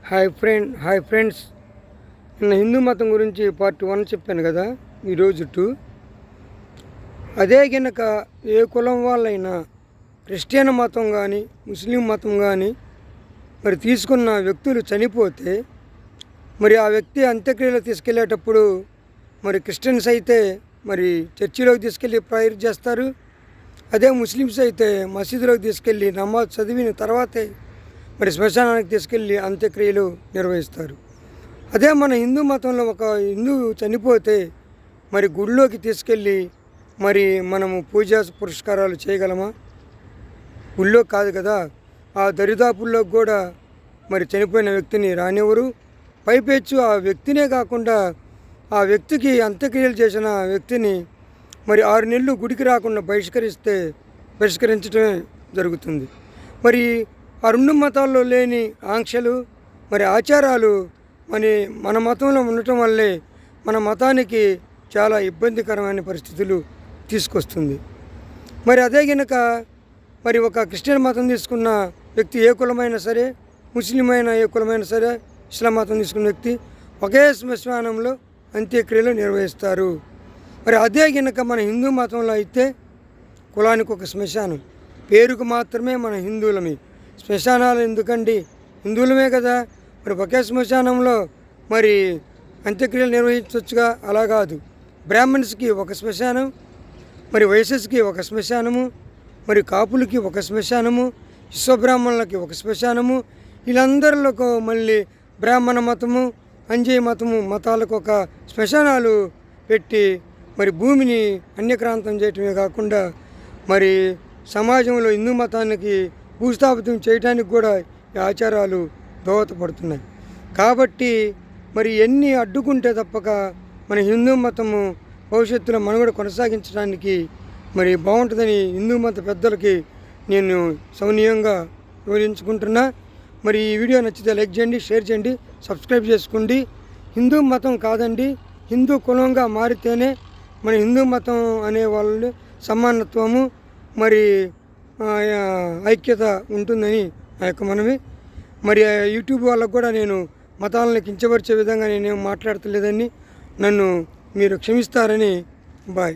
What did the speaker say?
Hi friends, నిన్న హిందూ మతం గురించి పార్ట్ 1 చెప్పాను కదా. ఈరోజు 2. అదే గనక ఏ కులం వాళ్ళైనా క్రిస్టియన్ మతం కానీ ముస్లిం మతం కానీ మరి తీసుకున్న వ్యక్తులు చనిపోతే మరి ఆ వ్యక్తి అంత్యక్రియలు తీసుకెళ్ళేటప్పుడు మరి క్రిస్టియన్స్ అయితే మరి చర్చిలోకి తీసుకెళ్ళి ప్రేయర్ చేస్తారు. అదే ముస్లిమ్స్ అయితే మసీదులోకి తీసుకెళ్ళి నమాజ్ చదివిన తర్వాతే మరి శ్మశానానికి తీసుకెళ్ళి అంత్యక్రియలు నిర్వహిస్తారు. అదే మన హిందూ మతంలో ఒక హిందువు చనిపోతే మరి గుడిలోకి తీసుకెళ్ళి మరి మనము పూజా పురస్కారాలు చేయగలమా? గుళ్ళో కాదు కదా, ఆ దరిదాపుల్లో కూడా మరి చనిపోయిన వ్యక్తిని రానివ్వరు. పైపెచ్చు ఆ వ్యక్తినే కాకుండా ఆ వ్యక్తికి అంత్యక్రియలు చేసిన వ్యక్తిని మరి 6 నెలలు గుడికి రాకుండా బహిష్కరించడమే జరుగుతుంది. మరి ఆ 2 మతాల్లో లేని ఆంక్షలు మరి ఆచారాలు మన మతంలో ఉండటం వల్లే మన మతానికి చాలా ఇబ్బందికరమైన పరిస్థితులు తీసుకొస్తుంది. మరి అదే గనక మరి ఒక క్రిస్టియన్ మతం తీసుకున్న వ్యక్తి ఏ కులమైనా సరే, ముస్లిం అయినా ఏ కులమైనా సరే, ఇస్లాం మతం తీసుకున్న వ్యక్తి ఒకే శ్మశానంలో అంత్యక్రియలు నిర్వహిస్తారు. మరి అదే గనక మన హిందూ మతంలో అయితే కులానికి ఒక శ్మశానం, పేరుకు మాత్రమే మన హిందువులమే. శ్మశానాలు ఎందుకండి, హిందువులమే కదా. మరి ఒకే శ్మశానంలో మరి అంత్యక్రియలు నిర్వహించవచ్చుగా. అలా కాదు, బ్రాహ్మణ్స్కి ఒక శ్మశానం, మరి వైశ్యస్కి ఒక శ్మశానము, మరి కాపులకి ఒక శ్మశానము, విశ్వబ్రాహ్మణులకి ఒక శ్మశానము, వీళ్ళందరిలో మళ్ళీ బ్రాహ్మణ మతము, అంజేయ మతము మతాలకు ఒక శ్మశానాలు పెట్టి మరి భూమిని అన్యక్రాంతం చేయటమే కాకుండా మరి సమాజంలో హిందూ మతానికి భూస్థాపితం చేయడానికి కూడా ఈ ఆచారాలు దోహదపడుతున్నాయి. కాబట్టి మరి ఎన్ని అడ్డుకుంటే తప్పక మన హిందూ మతము భవిష్యత్తులో మనుగడ కొనసాగించడానికి మరి బాగుంటుందని హిందూ మత పెద్దలకి నేను సౌనీయంగా వివరించుకుంటున్నా. మరి ఈ వీడియో నచ్చితే లైక్ చేయండి, షేర్ చేయండి, సబ్స్క్రైబ్ చేసుకోండి. హిందూ మతం కాదండి, హిందూ కులంగా మారితేనే మన హిందూ మతం అనే వాళ్ళు సమానత్వము మరి ఐక్యత ఉంటుందని నా యొక్క మనవి. మరి యూట్యూబ్ వాళ్ళకు కూడా నేను మతాలను కించపరిచే విధంగా నేనేం మాట్లాడతలేదని నన్ను మీరు క్షమిస్తారని. బాయ్.